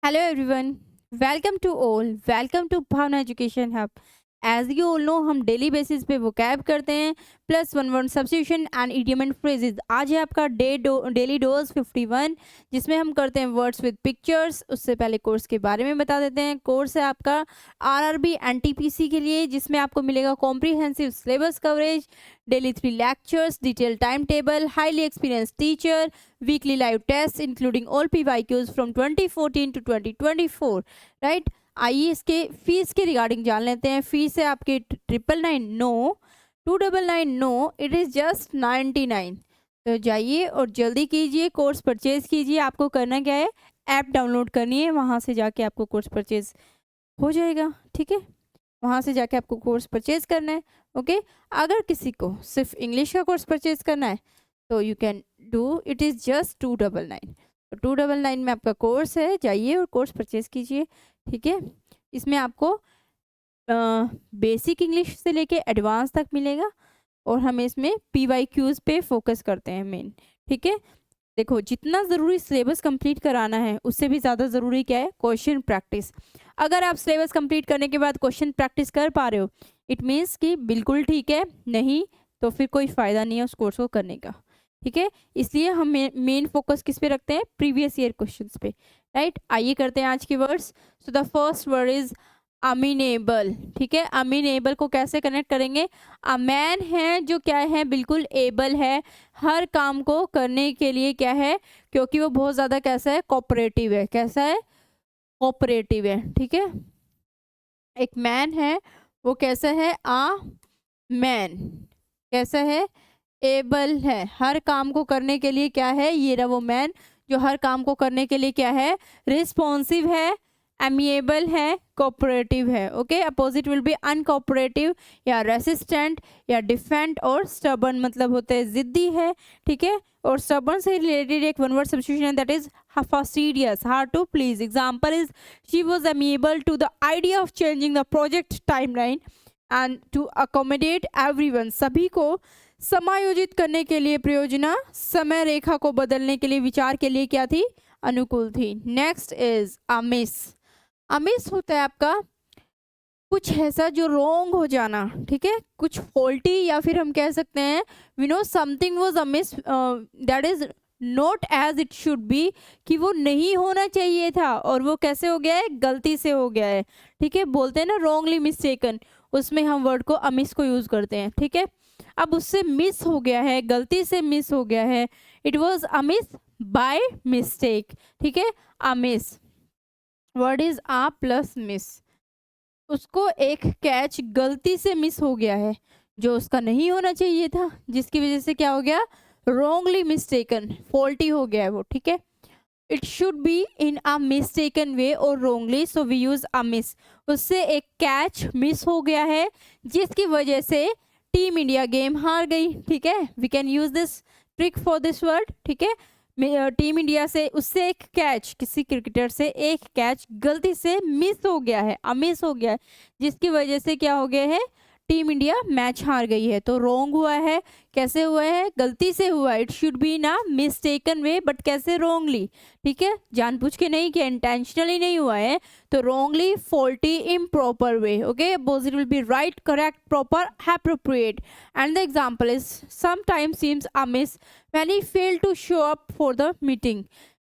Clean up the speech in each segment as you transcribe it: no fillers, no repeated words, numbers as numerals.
Hello everyone, welcome to all, welcome to Bhavna Education Hub. As you all know हम daily basis पे vocab करते हैं plus one word substitution and idiom and phrases. आज है आपका daily dose 51 जिसमें हम करते हैं वर्ड्स विद पिक्चर्स। उससे पहले कोर्स के बारे में बता देते हैं। कोर्स है आपका आरआरबी एनटीपीसी के लिए, जिसमें आपको मिलेगा comprehensive syllabus coverage, daily 3 lectures, detail time table, highly experience teacher, weekly live test including all PYQs from 2014 to 2024, right. आइए इसके फीस के रिगार्डिंग जान लेते हैं। फीस है आपकी 999 no, 299 no, it is just 99। तो जाइए और जल्दी कीजिए, कोर्स परचेज कीजिए। आपको करना क्या है, ऐप डाउनलोड करनी है, वहाँ से जाके आपको कोर्स परचेज हो जाएगा, ठीक है। वहाँ से जाके आपको कोर्स परचेज करना है, ओके। अगर किसी को सिर्फ इंग्लिश का कोर्स परचेज करना है तो you can do, it is just 299। तो 299 में आपका कोर्स है, जाइए और कोर्स परचेज कीजिए, ठीक है। इसमें आपको बेसिक इंग्लिश से लेके एडवांस तक मिलेगा और हम इसमें PYQs पे फोकस करते हैं मेन, ठीक है। देखो, जितना ज़रूरी सिलेबस कंप्लीट कराना है उससे भी ज़्यादा ज़रूरी क्या है, क्वेश्चन प्रैक्टिस। अगर आप सिलेबस कंप्लीट करने के बाद क्वेश्चन प्रैक्टिस कर पा रहे हो, इट मीन्स कि बिल्कुल ठीक है, नहीं तो फिर कोई फ़ायदा नहीं है उस कोर्स को करने का, ठीक है। इसलिए हम मेन फोकस किस पे रखते हैं, प्रीवियस ईयर क्वेश्चंस पे, राइट। आइए करते हैं आज के words. So the first word is amenable, ठीक है। अमीनेबल को कैसे कनेक्ट करेंगे, अ मैन है जो क्या है, बिल्कुल एबल है, हर काम को करने के लिए क्या है, क्योंकि वो बहुत ज़्यादा कैसा है, कोऑपरेटिव है। कैसा है, कोऑपरेटिव है, ठीक है। एक मैन है, वो कैसा है, अ मैन कैसा है, एबल है, हर काम को करने के लिए क्या है, ये रहा वो मैन जो हर काम को करने के लिए क्या है, रिस्पॉन्सिव है, एमिएबल है, कोऑपरेटिव है, okay. Opposite will B uncooperative या रेसिस्टेंट या डिफेंट और स्टबर्न, मतलब होते हैं जिद्दी है, ठीक है। और स्टबर्न से रिलेटेड एक वन वर्ड सब्स्टिट्यूशन है, that is fastidious, hard to please. Example is she was amiable to the idea of changing the project timeline and to accommodate everyone, सभी को समायोजित करने के लिए प्रयोजना समय रेखा को बदलने के लिए विचार के लिए क्या थी, अनुकूल थी। Next is Amish. अमिस होता है आपका कुछ ऐसा जो रोंग हो जाना, ठीक है, कुछ फॉल्टी, या फिर हम कह सकते हैं we know something was amiss that is not as it should be, कि वो नहीं होना चाहिए था और वो कैसे हो गया है, गलती से हो गया है, ठीक है। बोलते हैं ना रॉन्गली मिस्टेकन, उसमें हम वर्ड को अमिस को यूज करते हैं, ठीक है। अब उससे मिस हो गया है, गलती से मिस हो गया है, it was amiss by mistake, ठीक है। Amiss word is a plus miss, उसको एक कैच गलती से मिस हो गया है जो उसका नहीं होना चाहिए था, जिसकी वजह से क्या हो गया, रॉन्गली मिस्टेकन, फॉल्टी हो गया है वो, ठीक है। It should be in a mistaken way और wrongly, so we use a miss. उससे एक कैच मिस हो गया है जिसकी वजह से टीम इंडिया गेम हार गई, ठीक है। We can use this trick for this word, ठीक है। टीम इंडिया से उससे एक कैच, किसी क्रिकेटर से एक कैच गलती से मिस हो गया है, अमिस हो गया है, जिसकी वजह से क्या हो गया है, टीम इंडिया मैच हार गई है। तो रॉन्ग हुआ है, कैसे हुआ है, गलती से हुआ है। इट शुड बी ना मिस्टेकन वे, बट कैसे, रॉन्गली, ठीक है, जानबूझ के नहीं, कि इंटेंशनली नहीं हुआ है, तो wrongly, faulty, improper way, okay. Opposite will be right, correct, proper, appropriate. And the example is sometimes seems amiss when he fail to show up for the meeting,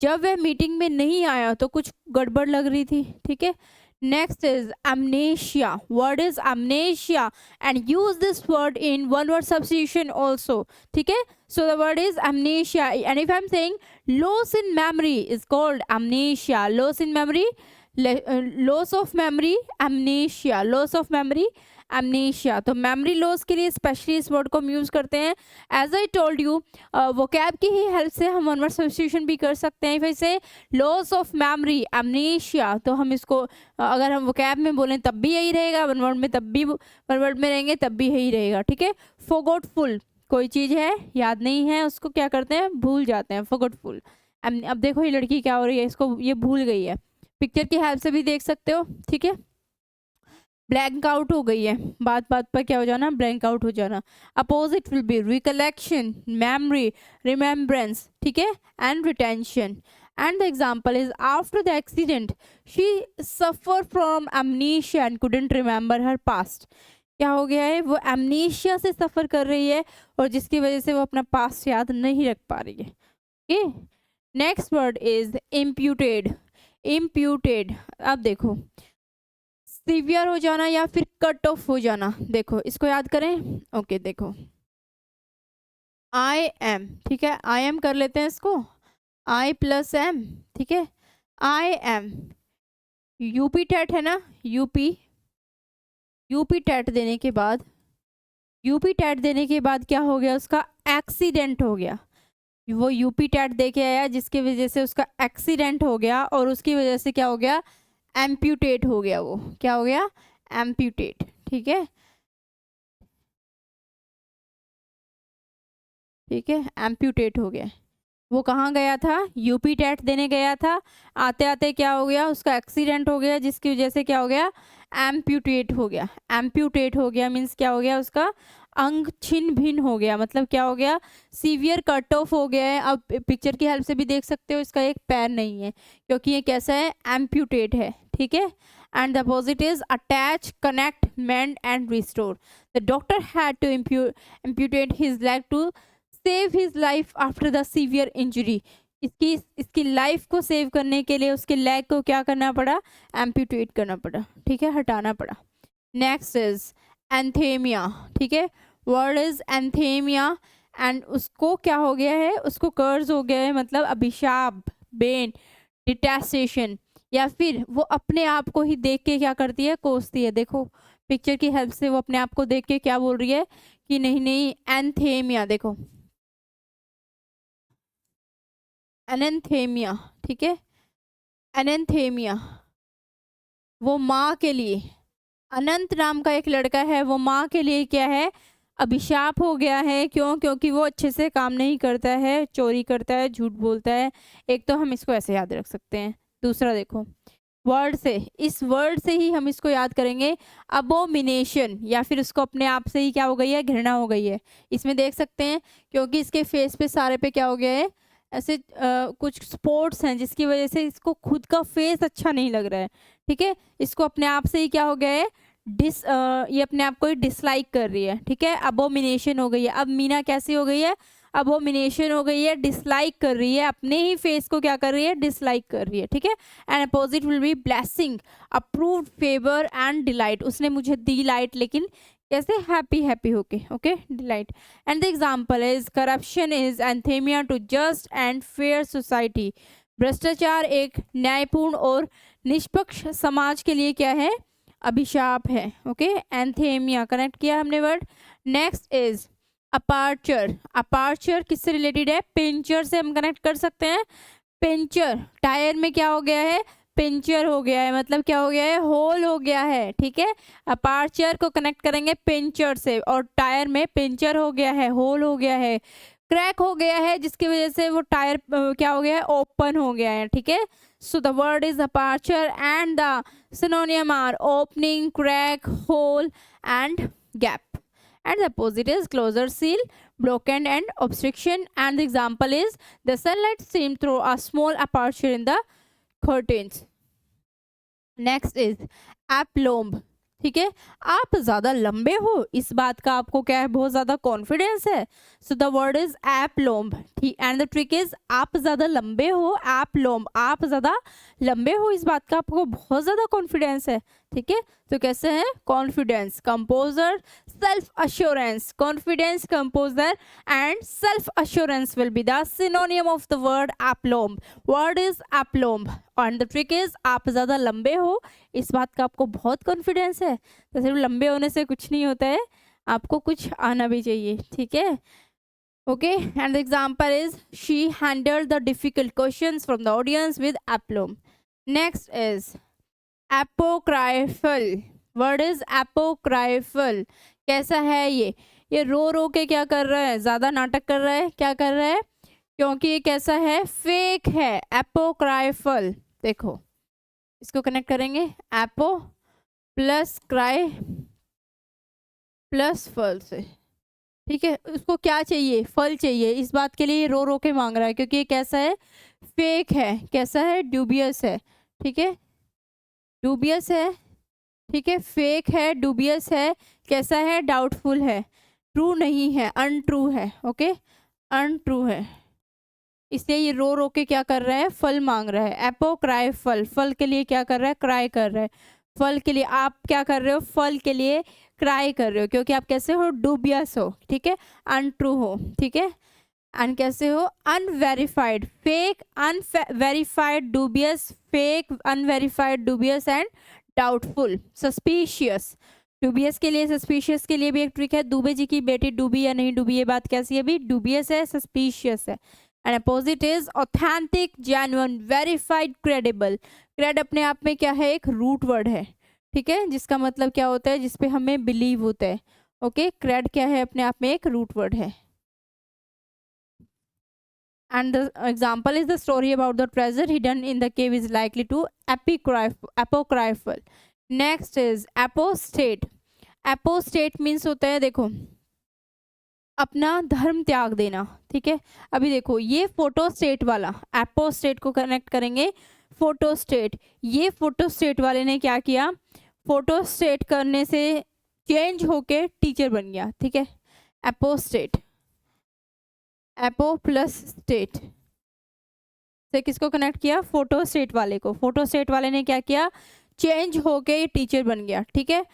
जब वह मीटिंग में नहीं आया तो कुछ गड़बड़ लग रही थी, ठीक है। Next is amnesia. Word is amnesia and use this word in one word substitution also. ठीक है? So the word is amnesia, and if I'm saying loss in memory is called amnesia. Loss in memory, loss of memory, amnesia. Loss of memory, amnesia. तो memory loss के लिए specially इस word को हम use करते हैं। As I told you, vocab की ही हेल्प से हम वन वर्ड सब्स्टिट्यूशन भी कर सकते हैं। फिर से लॉस ऑफ मेमोरी, amnesia, तो हम इसको अगर हम वोकैब में बोलें तब भी यही रहेगा, वन वर्ड में तब भी, वन वर्ड में रहेंगे तब भी यही रहेगा, ठीक है। forgetful, कोई चीज़ है याद नहीं है, उसको क्या करते हैं, भूल जाते हैं, forgetful। अब देखो ये लड़की क्या हो रही है, इसको ये भूल गई है, पिक्चर की हेल्प से भी देख सकते हो, ठीक है। ब्लैंक आउट हो गई है, बात बात पर क्या हो जाना, ब्लैंक आउट हो जाना। Opposite will B recollection, memory, remembrance, ठीक है, and retention. And the example is after the accident she suffer from amnesia and couldn't remember her past. क्या हो गया है, वो एमनीशिया से सफ़र कर रही है और जिसकी वजह से वो अपना पास्ट याद नहीं रख पा रही है। Okay, next word is imputed. Imputed, अब देखो सीवियर हो जाना या फिर कट ऑफ हो जाना। देखो इसको याद करें। ओके देखो आई एम, ठीक है, आई एम कर लेते हैं इसको, आई प्लस एम, ठीक है, आई एम। यूपी टेट है ना, यूपी, यूपी टेट देने के बाद, यूपी टेट देने के बाद क्या हो गया, उसका एक्सीडेंट हो गया। वो यूपी टेट दे के आया जिसकी वजह से उसका एक्सीडेंट हो गया और उसकी वजह से क्या हो गया, एम्प्यूटेट हो गया। वो क्या हो गया, एम्प्यूटेट, ठीक है, ठीक है, एम्प्यूटेट हो गया। वो कहाँ गया था, यूपी टेट देने गया था, आते आते क्या हो गया, उसका एक्सीडेंट हो गया जिसकी वजह से क्या हो गया, एम्प्यूटेट हो गया। एम्प्यूटेट हो गया मीन्स क्या हो गया, उसका अंग छिन्न भिन्न हो गया, मतलब क्या हो गया, सीवियर कट ऑफ हो गया है। अब पिक्चर की हेल्प से भी देख सकते हो, इसका एक पैर नहीं है क्योंकि ये कैसा है, एम्प्यूटेट है, ठीक है। And the opposite is attach, connect, mend and restore. The doctor had to amputate his leg to save his life after the severe injury. इसकी लाइफ को सेव करने के लिए उसके लेग को क्या करना पड़ा, एम्प्यूटेट करना पड़ा, ठीक है, हटाना पड़ा। नेक्स्ट इज एंथेमिया, ठीक है, वर्ड इज एंथेमिया एंड उसको क्या हो गया है, उसको कर्ज हो गया है, मतलब अभिशाप, बेन, डिटेस्टेशन, या फिर वो अपने आप को ही देख के क्या करती है, कोसती है। देखो पिक्चर की हेल्प से वो अपने आप को देख के क्या बोल रही है कि नहीं नहीं एंथेमिया, देखो एनेंथेमिया, ठीक है, एनेंथेमिया, वो माँ के लिए, अनंत नाम का एक लड़का है, वो माँ के लिए क्या है, अभिशाप हो गया है। क्यों, क्योंकि वो अच्छे से काम नहीं करता है, चोरी करता है, झूठ बोलता है। एक तो हम इसको ऐसे याद रख सकते हैं, दूसरा देखो वर्ड से, इस वर्ड से ही हम इसको याद करेंगे, अबोमिनेशन, या फिर उसको अपने आप से ही क्या हो गई है, घृणा हो गई है। इसमें देख सकते हैं क्योंकि इसके फेस पे सारे पे क्या हो गया है, ऐसे कुछ स्पॉट्स हैं जिसकी वजह से इसको खुद का फेस अच्छा नहीं लग रहा है, ठीक है। इसको अपने आप से ही क्या हो गया है, ये अपने आप को ही डिसलाइक कर रही है, ठीक है, अबोमिनेशन हो गई है। अब मीना कैसी हो गई है, अबोमिनेशन हो गई है, डिसलाइक कर रही है, अपने ही फेस को क्या कर रही है, डिसलाइक कर रही है, ठीक है। And opposite will be blessing, approved, favour and delight. उसने मुझे दी लाइट, लेकिन कैसे, हैप्पी, हैप्पी होके, okay, delight. And the example is corruption is anathema to just and fair society. भ्रष्टाचार एक न्यायपूर्ण और निष्पक्ष समाज के लिए क्या है, अभिशाप है, ओके। एंथेमिया कनेक्ट किया हमने word. Next is aperture. Aperture किससे रिलेटेड है, पिंचर से हम कनेक्ट कर सकते हैं। पिंचर, टायर में क्या हो गया है, पिंचर हो गया है, मतलब क्या हो गया है, होल हो गया है, ठीक है। अपार्चर को कनेक्ट करेंगे पिंचर से, और टायर में पिंचर हो गया है, होल हो गया है, क्रैक हो गया है, जिसकी वजह से वो टायर क्या हो गया है, ओपन हो गया है, ठीक है। So the word is aperture and the synonym are opening, crack, hole and gap. And the opposite is closure, seal, broken and obstruction. And the example is the sunlight stream through a small aperture in the curtains. Next is aplomb, ठीक है, आप ज़्यादा लंबे हो, इस बात का आपको क्या है, बहुत ज़्यादा कॉन्फिडेंस है। सो द वर्ड इज एप्लोम्ब, ठीक। एंड द ट्रिक इज आप ज़्यादा लंबे हो, एप्लोम्ब, आप ज़्यादा लंबे हो, इस बात का आपको बहुत ज़्यादा कॉन्फिडेंस है, ठीक है। तो कैसे है, confidence, composer, self assurance, confidence, composer and self assurance will be the synonym of the word aplomb. Word is aplomb and the trick is आप ज़्यादा लंबे हो, इस बात का आपको बहुत कॉन्फिडेंस है। तो सिर्फ लंबे होने से कुछ नहीं होता है, आपको कुछ आना भी चाहिए, ठीक है, okay. And the example is she handled the difficult questions from the audience with aplomb. Next is apocryphal. Word is apocryphal. कैसा है ये रो रो के क्या कर रहा है, ज़्यादा नाटक कर रहा है, क्या कर रहा है, क्योंकि ये कैसा है, फेक है, एपोक्राइफल। देखो इसको कनेक्ट करेंगे, एपो प्लस क्राई प्लस फल से, ठीक है। उसको क्या चाहिए, फल चाहिए, इस बात के लिए रो रो के मांग रहा है क्योंकि ये कैसा है, फेक है, कैसा है, ड्यूबियस है, ठीक है, ड्यूबियस है, ठीक है, फेक है, ड्यूबियस है, कैसा है, डाउटफुल है, ट्रू नहीं है, अनट्रू है, ओके, अनट्रू है, इसलिए ये रो रो के क्या कर रहा है, फल मांग रहा है। एपो क्राई फल, फल के लिए क्या कर रहा है, क्राई कर रहा है, फल के लिए आप क्या कर रहे हो, फल के लिए क्राई कर रहे हो, क्योंकि आप कैसे हो, डूबियस हो, ठीक है, अनट्रू हो, ठीक है, एंड कैसे हो, unverified, fake, unverified, dubious, fake, unverified, dubious and doubtful, suspicious. Dubious के लिए, सस्पिशियस के लिए भी एक ट्रिक है, दुबे जी की बेटी डूबी या नहीं डूबी, ये बात कैसी है अभी, डूबियस है, सस्पिशियस है। And opposite is authentic, genuine, verified, credible. Cred अपने आप में क्या है, एक रूट वर्ड है, ठीक है, जिसका मतलब क्या होता है, जिसपे हमें बिलीव होता है, ओके, क्रेड क्या है, अपने आप में एक रूट वर्ड है। And the example is the story about the treasure hidden in the cave is likely to apocryphal. Next is apostate. Apostate means होता है, देखो, अपना धर्म त्याग देना, ठीक है। अभी देखो ये फोटो स्टेट वाला, एपोस्टेट को कनेक्ट करेंगे फोटो स्टेट, ये फोटो स्टेट वाले ने क्या किया, फोटो स्टेट करने से चेंज होके टीचर बन गया, ठीक है, एपोस्टेट, एपो प्लस स्टेट से किसको कनेक्ट किया, फोटो स्टेट वाले को, फोटो स्टेट वाले ने क्या किया, चेंज होके टीचर बन गया, ठीक है,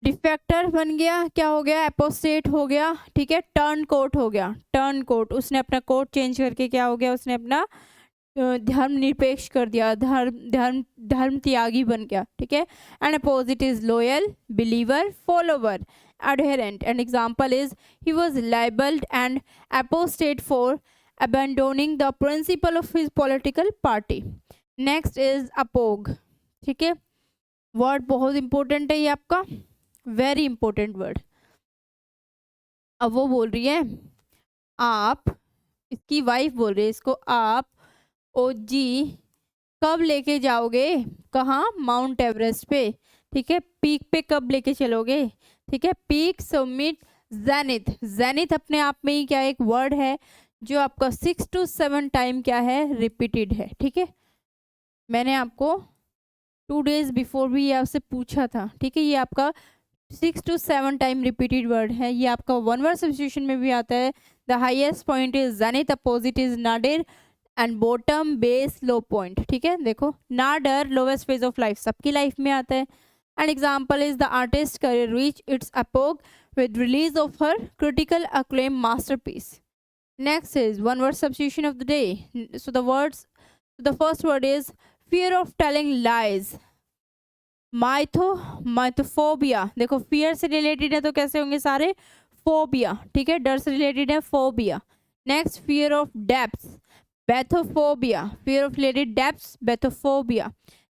डिफेक्टर बन गया, क्या हो गया, एपोस्टेट हो गया, ठीक है, टर्न कोट हो गया, टर्न कोट, उसने अपना कोट चेंज करके क्या हो गया, उसने अपना धर्म निरपेक्ष कर दिया, धर्म त्यागी बन गया, ठीक है। And opposite is loyal, believer, follower, adherent. An example is he was libeled and apostate for abandoning the principle of his political party. Next is apog, ठीक है, वर्ड बहुत इंपॉर्टेंट है ये आपका, वेरी इंपॉर्टेंट वर्ड। अब वो बोल रही है आप, इसकी वाइफ बोल रही है इसको, आप ओ जी कब लेके जाओगे, कहाँ, माउंट एवरेस्ट पे, ठीक है, पीक पे कब लेके चलोगे, ठीक है, पीक, समिट, जेनिथ। जेनिथ अपने आप में ही क्या एक वर्ड है जो आपका 6 to 7 टाइम क्या है, रिपीटेड है, ठीक है, मैंने आपको 2 days बिफोर भी ये आपसे पूछा था, ठीक है, ये आपका 6 to 7 टाइम रिपीटेड वर्ड है, ये आपका वन वर्ड सब्स्टिट्यूशन में भी आता है। The highest point is zenith, opposite is nadir, and bottom, base, low point, ठीक है, देखो nadir lowest phase of life, सबकी लाइफ में आता है। An example is the artist's career reached its epoch with release of her critical acclaimed masterpiece. Next is one word substitution of the day. So the first word is fear of telling lies. mythophobia, देखो fear से related है तो कैसे होंगे सारे, phobia, ठीक है, डर से related है, phobia. Next, fear of depths, bathophobia, fear of related depths, bathophobia.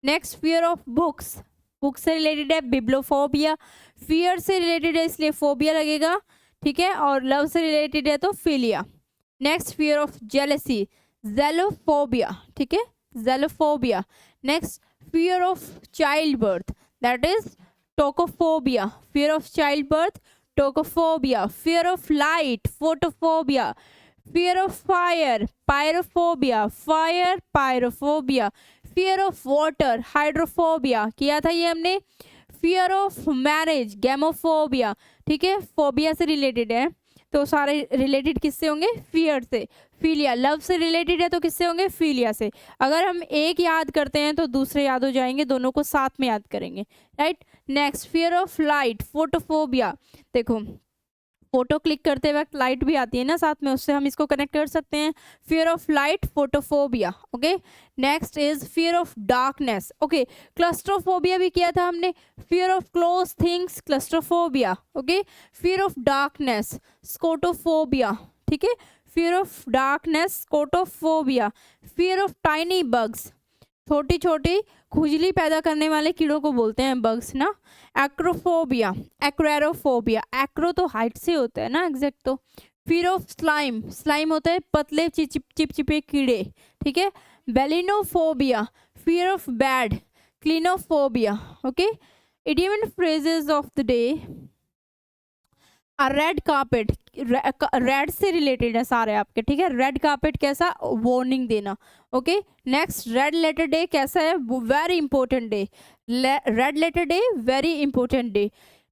Next, fear of books, book से रिलेटेड है, बिब्लोफोबिया, फियर से रिलेटेड है इसलिए फोबिया लगेगा, ठीक है, और लव से रिलेटेड है तो philia. Next, fear of jealousy, zelophobia, ठीक है, zelophobia. Next, fear of childbirth, that is tokophobia, fear of childbirth, tokophobia. Fear of light, photophobia. Fear of fire, pyrophobia, fire, pyrophobia. Fear of water, hydrophobia, किया था ये हमने। Fear of marriage, gamophobia, ठीक है, phobia से related है तो सारे रिलेटेड किससे होंगे, फियर से। फिलिया, लव से रिलेटेड है तो किससे होंगे, फिलिया से। अगर हम एक याद करते हैं तो दूसरे याद हो जाएंगे, दोनों को साथ में याद करेंगे, right. Next, fear of light, photophobia, देखो फोटो क्लिक करते वक्त लाइट भी आती है ना साथ में, उससे हम इसको कनेक्ट कर सकते हैं, fear of light, photophobia, okay. Next is fear of darkness, okay, claustrophobia भी किया था हमने, fear of close things, claustrophobia, okay. Fear of darkness, scotophobia, ठीक है, fear of darkness, scotophobia. Fear of tiny bugs, छोटी छोटी खुजली पैदा करने वाले कीड़ों को बोलते हैं बग्स ना। एक्रोफोबिया, एक्वेरोफोबिया, एक्रो तो हाइट से होता है ना एग्जैक्ट तो। फियर ऑफ स्लाइम, स्लाइम होता है पतले चिपचिपे कीड़े, ठीक है। Belonephobia, fear of bed, clinophobia, okay. Idiom and phrases of the day, a red carpet, red से रिलेटेड है सारे आपके, ठीक है। रेड कार्पेट कैसा, वार्निंग देना, okay. Next red letter day कैसा है, very important day, red letter day very important day.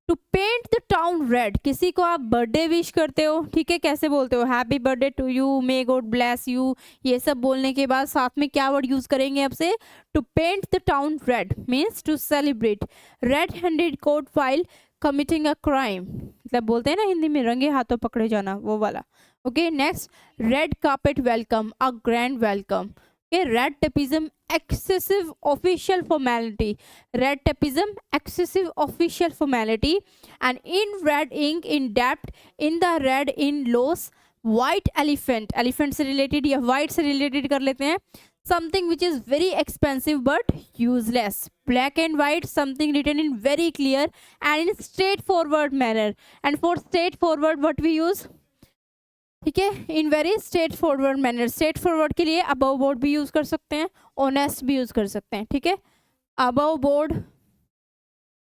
To paint the town red, किसी को आप बर्थडे विश करते हो, ठीक है, कैसे बोलते हो, happy birthday to you, may God bless you, ये सब बोलने के बाद साथ में क्या वर्ड यूज करेंगे आपसे, to paint the town red means to celebrate. Red handed caught while committing a crime, मतलब बोलते हैं ना हिंदी में रंगे हाथों पकड़े जाना, वो वाला, okay. Next red carpet welcome, a grand welcome, okay. Red tapism excessive official formality, red tapism excessive official formality, and in red ink in depth in the red in loss, white elephant, elephant से related या white से related कर लेते हैं, something which is very expensive but useless, black and white something written in very clear and in straightforward manner, and for straightforward what we use, ठीक है, in very straight forward manner, straight forward के लिए above board भी use कर सकते हैं, honest भी use कर सकते हैं, ठीक है, above board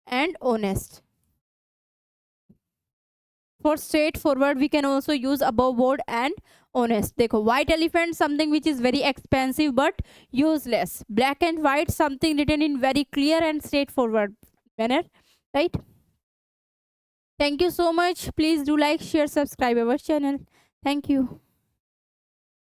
and honest. For straightforward we can also use above board and honest. देखो white elephant something which is very expensive but useless, black and white something written in very clear and straightforward manner, right. Thank you so much. Please do like, share, subscribe our channel. Thank you.